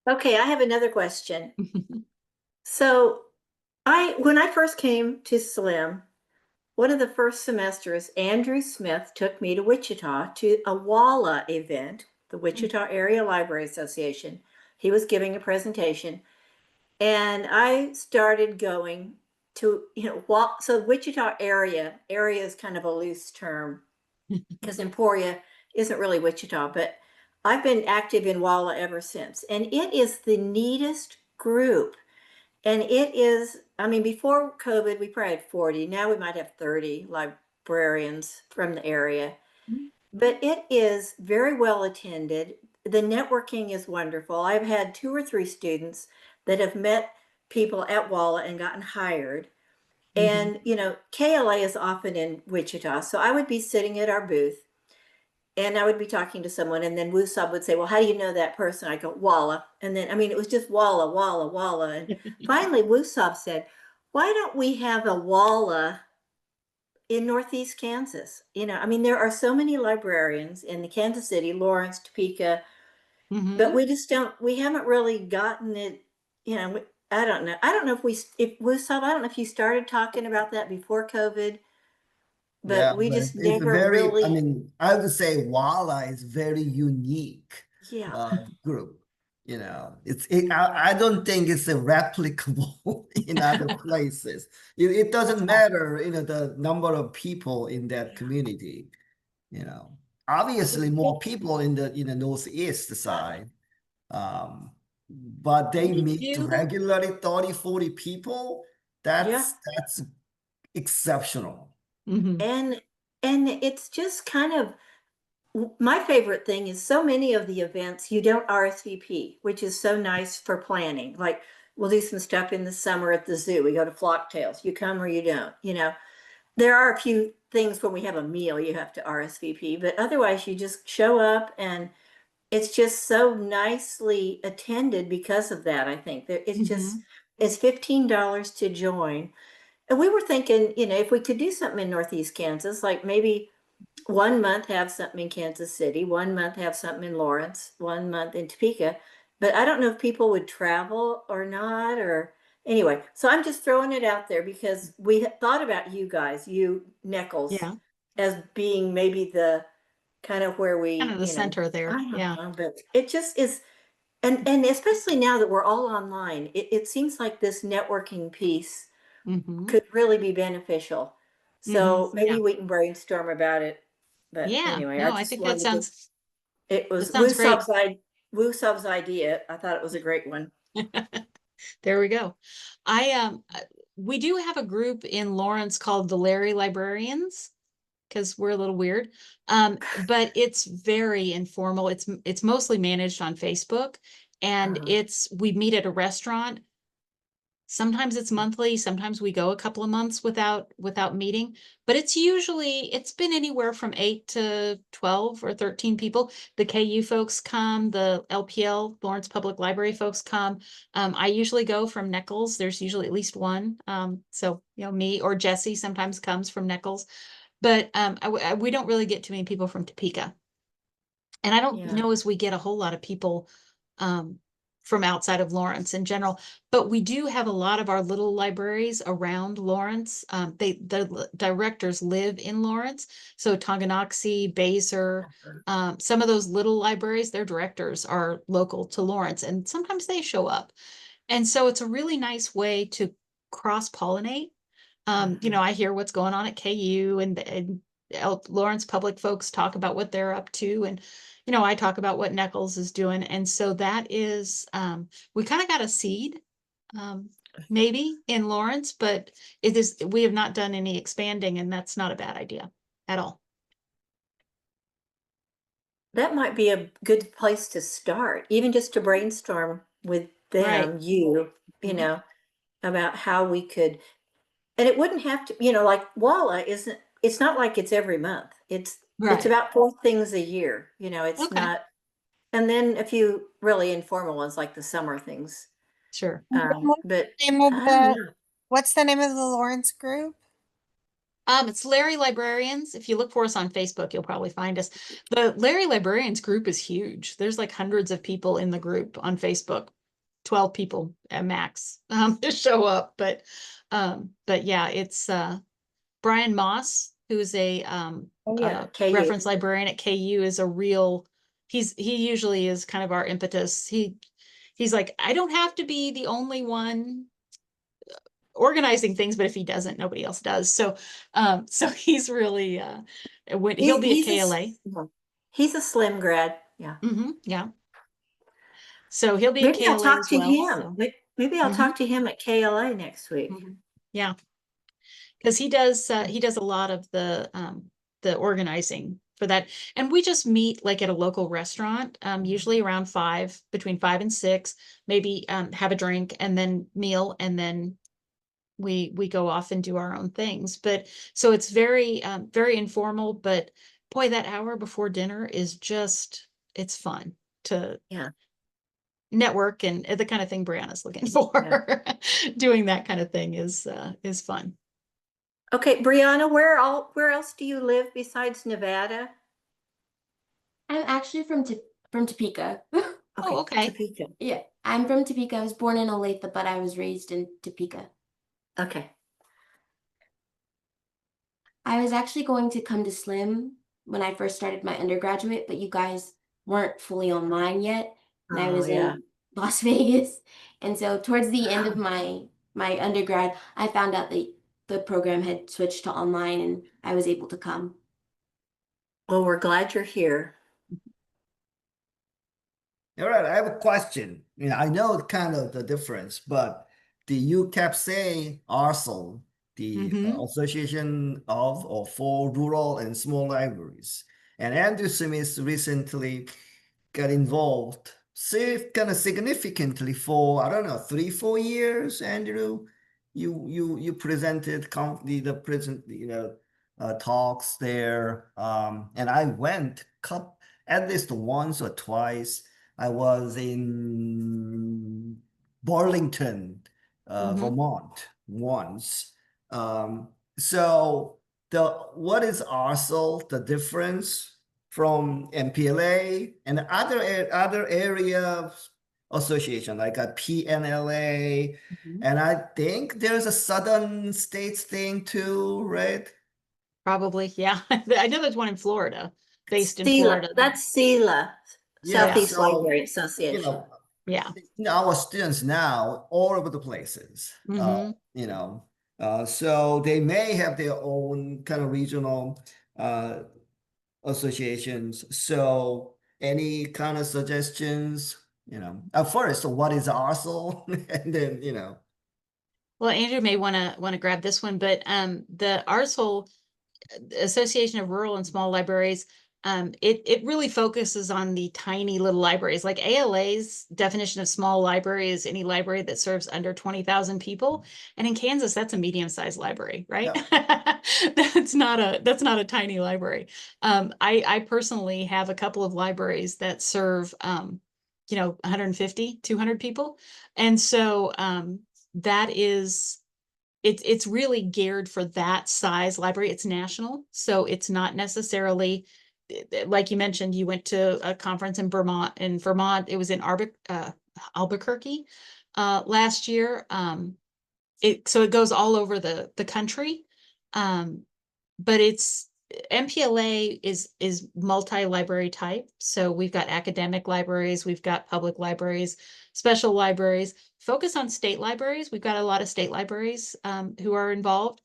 Speaker 3: Okay, I have another question. So when I first came to SLIM, one of the first semesters, Andrew Smith took me to Wichita to a WALA event, the Wichita Area Library Association. He was giving a presentation, and I started going to, so Wichita area is kind of a loose term because Emporia isn't really Wichita, but I've been active in WALA ever since. And it is the neatest group. And it is, I mean, before COVID, we probably had 40. Now we might have 30 librarians from the area. But it is very well attended. The networking is wonderful. I've had 2 or 3 students that have met people at WALA and gotten hired. And, KLA is often in Wichita. So I would be sitting at our booth and I would be talking to someone, and then Woosub would say, well, how do you know that person? I go, WALA. And then, I mean, it was just WALA, WALA, WALA. And finally, Woosub said, why don't we have a WALA in Northeast Kansas? I mean, there are so many librarians in the Kansas City, Lawrence, Topeka, but we haven't really gotten it, I don't know. I don't know if Woosub, I don't know if you started talking about that before COVID,
Speaker 1: Yeah,
Speaker 3: but we
Speaker 1: but
Speaker 3: just
Speaker 1: it's a
Speaker 3: never
Speaker 1: very, I
Speaker 3: really,
Speaker 1: mean, I would say Wala is very unique
Speaker 3: yeah.
Speaker 1: group. I don't think it's a replicable in other places. It doesn't matter, the number of people in that community, Obviously more people in the northeast side. But they
Speaker 3: We
Speaker 1: meet
Speaker 3: do.
Speaker 1: regularly 30, 40 people.
Speaker 3: Yeah.
Speaker 1: That's exceptional.
Speaker 3: And it's just kind of my favorite thing is so many of the events you don't RSVP, which is so nice for planning. Like we'll do some stuff in the summer at the zoo. We go to Flock Tales. You come or you don't. There are a few things when we have a meal you have to RSVP, but otherwise you just show up, and it's just so nicely attended because of that. I think that it's $15 to join. And we were thinking, if we could do something in Northeast Kansas, like maybe 1 month have something in Kansas City, 1 month have something in Lawrence, 1 month in Topeka. But I don't know if people would travel or not, or anyway. So I'm just throwing it out there because we had thought about you guys, you Nichols,
Speaker 2: Yeah.
Speaker 3: as being maybe the kind of where we,
Speaker 2: Kind of the center there.
Speaker 3: I don't
Speaker 2: Yeah.
Speaker 3: know, but it just is. And especially now that we're all online, it seems like this networking piece could really be beneficial. So maybe
Speaker 2: Yeah.
Speaker 3: we can brainstorm about it But
Speaker 2: Yeah,
Speaker 3: anyway,
Speaker 2: no,
Speaker 3: I
Speaker 2: I
Speaker 3: just
Speaker 2: think that
Speaker 3: wanted to,
Speaker 2: sounds,
Speaker 3: it
Speaker 2: that
Speaker 3: was
Speaker 2: sounds great.
Speaker 3: Wu Sub's idea. I thought it was a great one.
Speaker 2: There we go. We do have a group in Lawrence called the Larry Librarians because we're a little weird. But it's very informal. It's mostly managed on Facebook, and
Speaker 3: Uh-huh.
Speaker 2: we meet at a restaurant. Sometimes it's monthly, sometimes we go a couple of months without meeting, but it's been anywhere from 8 to 12 or 13 people. The KU folks come, the LPL, Lawrence Public Library folks come. I usually go from Nichols. There's usually at least one. So, me or Jesse sometimes comes from Nichols, but we don't really get too many people from Topeka. And I don't
Speaker 3: Yeah.
Speaker 2: know as we get a whole lot of people um, from outside of Lawrence in general, but we do have a lot of our little libraries around Lawrence. The directors live in Lawrence, so Tonganoxie, Basel, some of those little libraries, their directors are local to Lawrence, and sometimes they show up. And so it's a really nice way to cross-pollinate. I hear what's going on at KU, and Lawrence Public folks talk about what they're up to, and I talk about what Nichols is doing. And so that is, we kind of got a seed, maybe in Lawrence, but we have not done any expanding, and that's not a bad idea at all.
Speaker 3: That might be a good place to start, even just to brainstorm with them,
Speaker 2: Right.
Speaker 3: you
Speaker 2: Mhm.
Speaker 3: know, about how we could, and it wouldn't have to, like Walla isn't, it's not like it's every month. It's
Speaker 2: Right.
Speaker 3: about 4 things a year, it's
Speaker 2: Okay.
Speaker 3: not, and then a few really informal ones like the summer things.
Speaker 2: Sure.
Speaker 3: But
Speaker 5: Name of
Speaker 3: I don't
Speaker 5: the,
Speaker 3: know.
Speaker 5: what's the name of the Lawrence group?
Speaker 2: It's Larry Librarians. If you look for us on Facebook, you'll probably find us. The Larry Librarians group is huge. There's like hundreds of people in the group on Facebook, 12 people at max show up. But yeah, it's Brian Moss, who's a
Speaker 3: Oh yeah, KU.
Speaker 2: reference librarian at KU, is a real, he usually is kind of our impetus. He's like, I don't have to be the only one organizing things, but if he doesn't, nobody else does. So he's really he'll be at KLA.
Speaker 3: He's a slim grad. Yeah.
Speaker 2: Yeah. So he'll be at
Speaker 3: Maybe I'll
Speaker 2: KLA
Speaker 3: talk
Speaker 2: as
Speaker 3: to
Speaker 2: well.
Speaker 3: him.
Speaker 2: So
Speaker 3: Maybe I'll
Speaker 2: Mhm.
Speaker 3: talk to him at KLA next week.
Speaker 2: Yeah, because he does a lot of the organizing for that. And we just meet like at a local restaurant, usually around 5, between 5 and 6, maybe have a drink and then meal, and then we go off and do our own things. But so it's very informal, but boy, that hour before dinner is just, it's fun to
Speaker 3: Yeah.
Speaker 2: network, and the kind of thing Brianna's looking for. Doing that kind of thing is fun.
Speaker 3: Okay, Brianna, where else do you live besides Nevada?
Speaker 4: I'm actually from Topeka.
Speaker 2: Oh, okay.
Speaker 3: Topeka.
Speaker 4: Yeah, I'm from Topeka. I was born in Olathe, but I was raised in Topeka.
Speaker 3: Okay.
Speaker 4: I was actually going to come to Slim when I first started my undergraduate, but you guys weren't fully online yet, and I
Speaker 3: Oh
Speaker 4: was
Speaker 3: yeah.
Speaker 4: in Las Vegas. And so towards the end of my undergrad, I found out that the program had switched to online, and I was able to come.
Speaker 3: Well, we're glad you're here.
Speaker 1: All right, I have a question. I know kind of the difference, but the UCAPSA ARSL, the
Speaker 2: Mhm.
Speaker 1: Association of or for Rural and Small Libraries, and Andrew Smith recently got involved, kind of significantly for, I don't know, 3, 4 years. Andrew, you presented the present, talks there, and I went at least once or twice. I was in Burlington,
Speaker 2: Mhm.
Speaker 1: Vermont once. So what is ARSL, the difference from MPLA and other area association like a PNLA,
Speaker 2: Mhm.
Speaker 1: and I think there's a Southern States thing too, right?
Speaker 2: Probably, yeah. I know there's one in Florida, based in
Speaker 3: SELA,
Speaker 2: Florida.
Speaker 3: that's SELA,
Speaker 1: Yeah,
Speaker 3: Southeast
Speaker 1: so
Speaker 3: Library
Speaker 1: you
Speaker 3: Association.
Speaker 1: know,
Speaker 2: Yeah.
Speaker 1: our students now all over the places,
Speaker 2: Mhm.
Speaker 1: so they may have their own kind of regional associations. So any kind of suggestions, at first, what is ARSO? And then,
Speaker 2: Well, Andrew may want to grab this one, but the ARSOL, Association of Rural and Small Libraries, it really focuses on the tiny little libraries. Like ALA's definition of small library is any library that serves under 20,000 people. And in Kansas, that's a medium-sized library, right? That's not a tiny library. I personally have a couple of libraries that serve 150, 200 people. And so that is it's really geared for that size library. It's national, so it's not necessarily like you mentioned. You went to a conference in Vermont. In Vermont, it was in Albuquerque last year. So it goes all over the country, but it's MPLA is multi-library type. So we've got academic libraries, we've got public libraries, special libraries, focus on state libraries. We've got a lot of state libraries who are involved.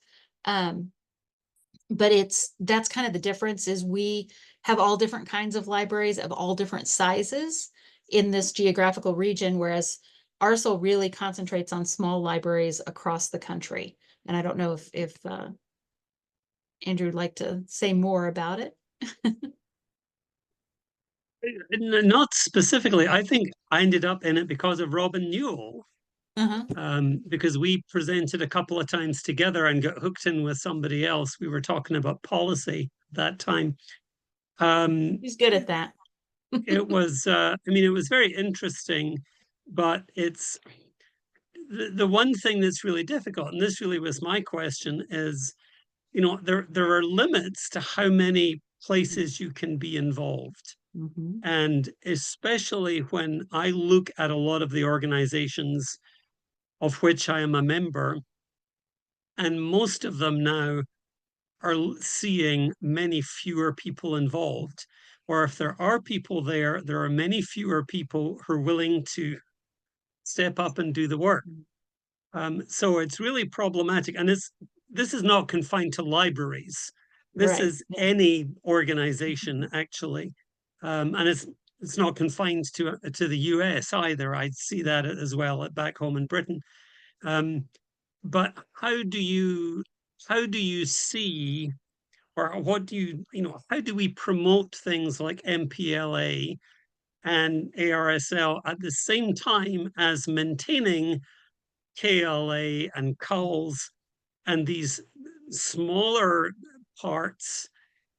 Speaker 2: But that's kind of the difference is we have all different kinds of libraries of all different sizes in this geographical region, whereas ARSO really concentrates on small libraries across the country. And I don't know if Andrew would like to say more about it.
Speaker 6: Not specifically. I think I ended up in it because of Robin Newell, because we presented a couple of times together and got hooked in with somebody else. We were talking about policy that time.
Speaker 2: He's good at that.
Speaker 6: It was, it was very interesting, but it's the one thing that's really difficult, and this really was my question, is, there are limits to how many places you can be involved. And especially when I look at a lot of the organizations of which I am a member, and most of them now are seeing many fewer people involved. Or if there are people there, there are many fewer people who are willing to step up and do the work. So it's really problematic. And this is not confined to libraries. This is any organization, actually. And it's not confined to the US either. I see that as well back home in Britain. But how do you see, or what do how do we promote things like MPLA and ARSL at the same time as maintaining KLA and CULS and these smaller parts,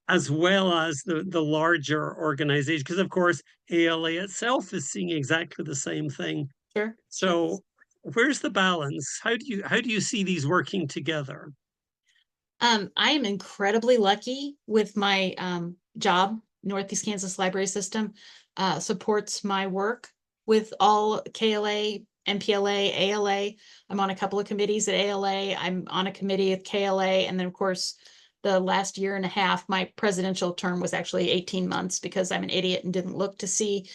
Speaker 6: as well as the larger organization? Because of course, ALA itself is seeing exactly the same thing.
Speaker 2: Sure.
Speaker 6: So where's the balance? How do you see these working together?
Speaker 2: I am incredibly lucky with my job. Northeast Kansas Library System supports my work with all KLA, MPLA, ALA. I'm on a couple of committees at ALA. I'm on a committee at KLA. And then, of course, the last year and a half, my presidential term was actually 18 months because I'm an idiot and didn't look to see.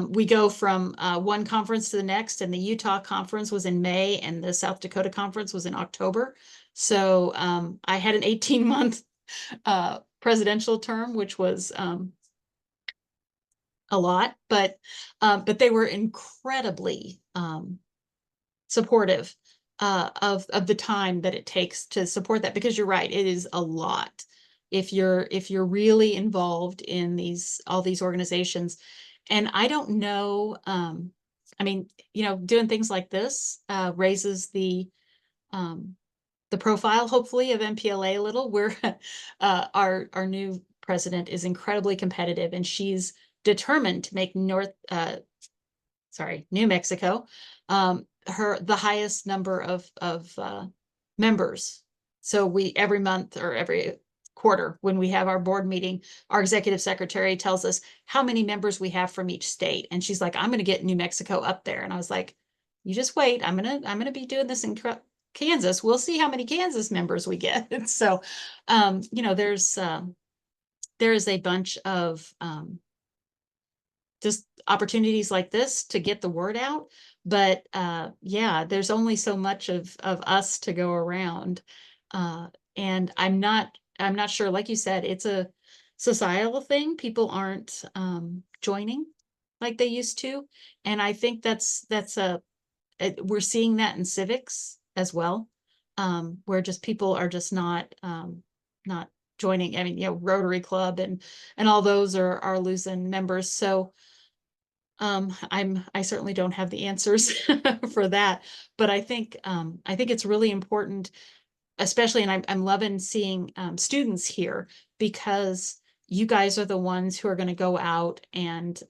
Speaker 2: We go from one conference to the next, and the Utah conference was in May, and the South Dakota conference was in October. So I had an 18-month presidential term, which was a lot, but they were incredibly supportive of the time that it takes to support that, because you're right, it is a lot if you're really involved in all these organizations. And I don't know, doing things like this raises the profile, hopefully, of MPLA a little. Where our new president is incredibly competitive, and she's determined to make New Mexico the highest number of members. So we every month or every quarter, when we have our board meeting, our executive secretary tells us how many members we have from each state, and she's like, "I'm going to get New Mexico up there." And I was like, "You just wait. I'm gonna be doing this in Kansas. We'll see how many Kansas members we get." And so, there is a bunch of just opportunities like this to get the word out. But yeah, there's only so much of us to go around. And I'm not sure, like you said, it's a societal thing. People aren't joining like they used to. And I think we're seeing that in civics as well, where just people are just not joining. I mean, Rotary Club and all those are losing members. So I certainly don't have the answers for that, but I think it's really important, especially, and I'm loving seeing students here, because you guys are the ones who are going to go out and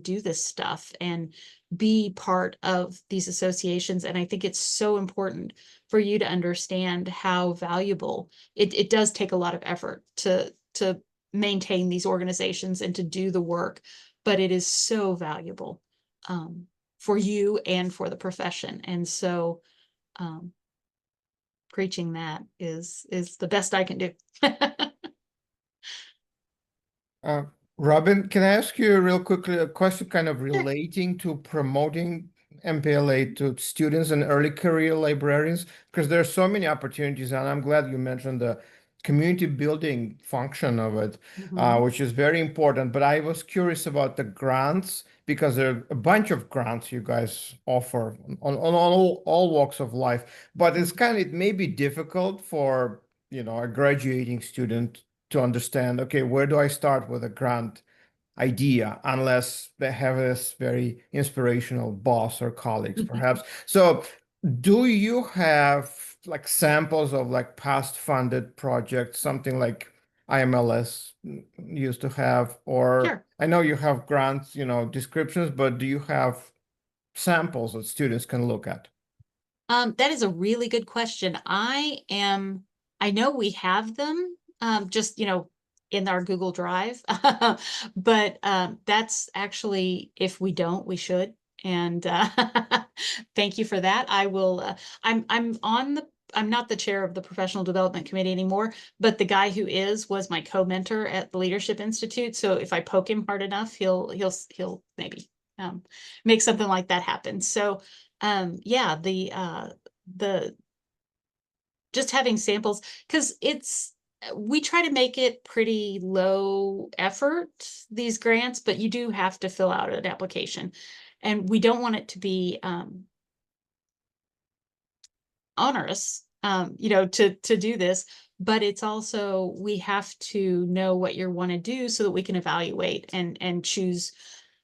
Speaker 2: do this stuff and be part of these associations. And I think it's so important for you to understand how valuable it does take a lot of effort to maintain these organizations and to do the work, but it is so valuable for you and for the profession. And so preaching that is the best I can do.
Speaker 7: Uh, Robin, can I ask you real quickly a question kind of relating to promoting MPLA to students and early career librarians? Because there are so many opportunities, and I'm glad you mentioned the community building function of it, which is very important. But I was curious about the grants, because there are a bunch of grants you guys offer on all walks of life. But it may be difficult for, a graduating student to understand, okay, where do I start with a grant idea, unless they have this very inspirational boss or colleagues, perhaps. So do you have like samples of like past funded projects, something like IMLS used to have, or
Speaker 2: Sure.
Speaker 7: I know you have grants, descriptions, but do you have samples that students can look at?
Speaker 2: That is a really good question. I know we have them, just, in our Google Drive, but that's actually, if we don't, we should. And thank you for that. I will, I'm not the chair of the professional development committee anymore, but the guy who was my co-mentor at the Leadership Institute. So if I poke him hard enough, he'll maybe make something like that happen. So yeah, the just having samples, because we try to make it pretty low effort, these grants, but you do have to fill out an application, and we don't want it to be onerous, to do this, but it's also, we have to know what you want to do so that we can evaluate and choose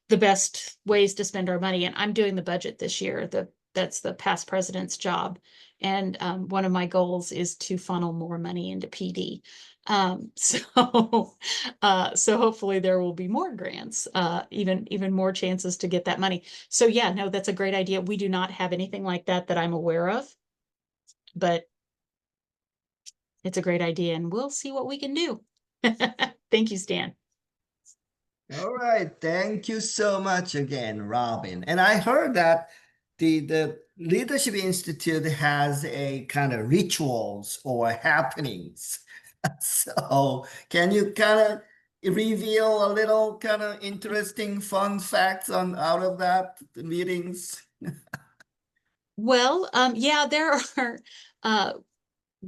Speaker 2: the best ways to spend our money. And I'm doing the budget this year. That's the past president's job. And one of my goals is to funnel more money into PD. So hopefully there will be more grants, even more chances to get that money. So yeah, no, that's a great idea. We do not have anything like that I'm aware of, but it's a great idea, and we'll see what we can do. Thank you, Stan.
Speaker 1: All right, thank you so much again, Robin. And I heard that the Leadership Institute has a kind of rituals or happenings. So can you kind of reveal a little kind of interesting fun facts out of that meetings?
Speaker 2: Well, yeah, there are,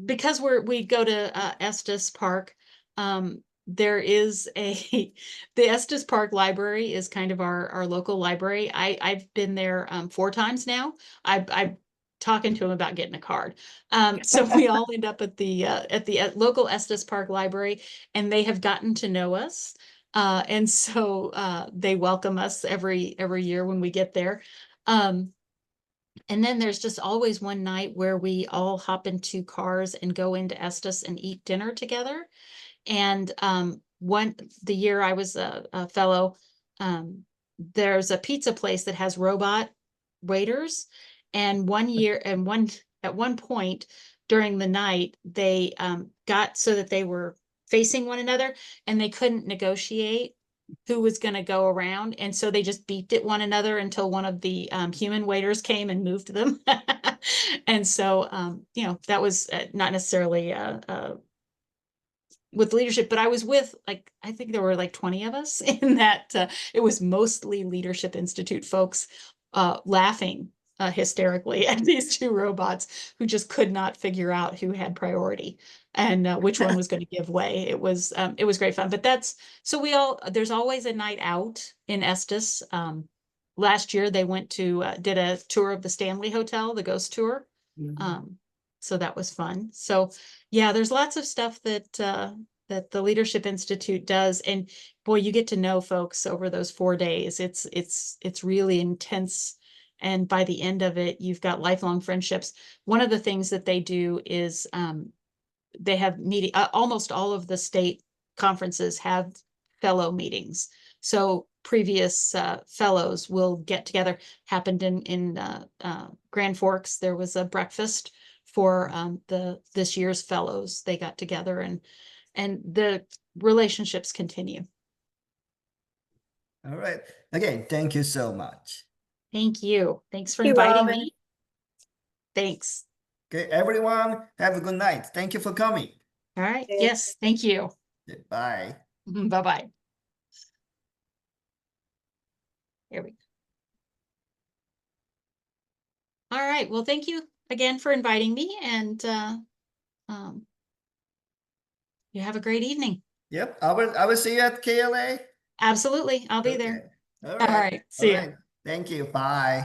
Speaker 2: because we go to Estes Park, there is the Estes Park Library is kind of our local library. I've been there 4 times now. I'm talking to him about getting a card. So we all end up at the local Estes Park Library, and they have gotten to know us. And so they welcome us every year when we get there. And then there's just always one night where we all hop into cars and go into Estes and eat dinner together. And the year I was a fellow, there's a pizza place that has robot waiters. And at one point during the night, they got so that they were facing one another, and they couldn't negotiate who was going to go around. And so they just beeped at one another until one of the human waiters came and moved them. And so, that was not necessarily with leadership, but I was with, like, I think there were like 20 of us in that. It was mostly Leadership Institute folks laughing hysterically at these two robots who just could not figure out who had priority and which one was going to give way. It was great fun. But there's always a night out in Estes. Last year they went to did a tour of the Stanley Hotel, the ghost tour. So that was fun. So yeah, there's lots of stuff that that the Leadership Institute does, and boy, you get to know folks over those 4 days. It's really intense, and by the end of it, you've got lifelong friendships. One of the things that they do is they have meeting. Almost all of the state conferences have fellow meetings. So previous fellows will get together. Happened in Grand Forks. There was a breakfast for this year's fellows. They got together, and the relationships continue.
Speaker 1: All right. Again, thank you so much.
Speaker 2: Thank you. Thanks for
Speaker 3: Thank you,
Speaker 2: inviting
Speaker 3: Robin.
Speaker 2: me. Thanks.
Speaker 1: Okay, everyone, have a good night. Thank you for coming.
Speaker 2: All right.
Speaker 3: Yeah.
Speaker 2: Yes. Thank you.
Speaker 1: Okay, bye.
Speaker 2: Bye-bye. Here we go. All right. Well, thank you again for inviting me, and you have a great evening.
Speaker 1: Yep, I will see you at KLA.
Speaker 2: Absolutely. I'll be there.
Speaker 1: Okay. All
Speaker 2: All
Speaker 1: right.
Speaker 2: right. See ya.
Speaker 1: Thank you. Bye.